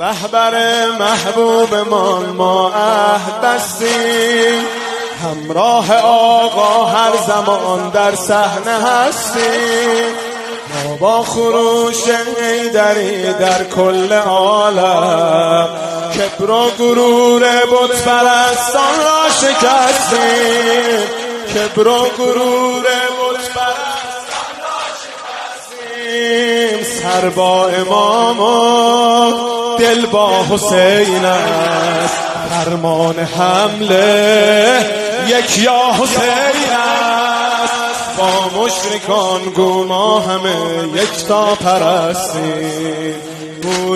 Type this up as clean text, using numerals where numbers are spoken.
رهبر محبوبمان ما عهد بستیم، همراه آقا هر زمان در صحنه هستیم. ما با خروش حیدری در کل عالم کبر و غرور بت پرستان را شکستیم، کبر و غرور بت پرستان را شکستیم. سر با امام و دل با حسین است، فرمان حمله یک یا حسین است. با مشرکان گو ما همه یک تا پرستیم.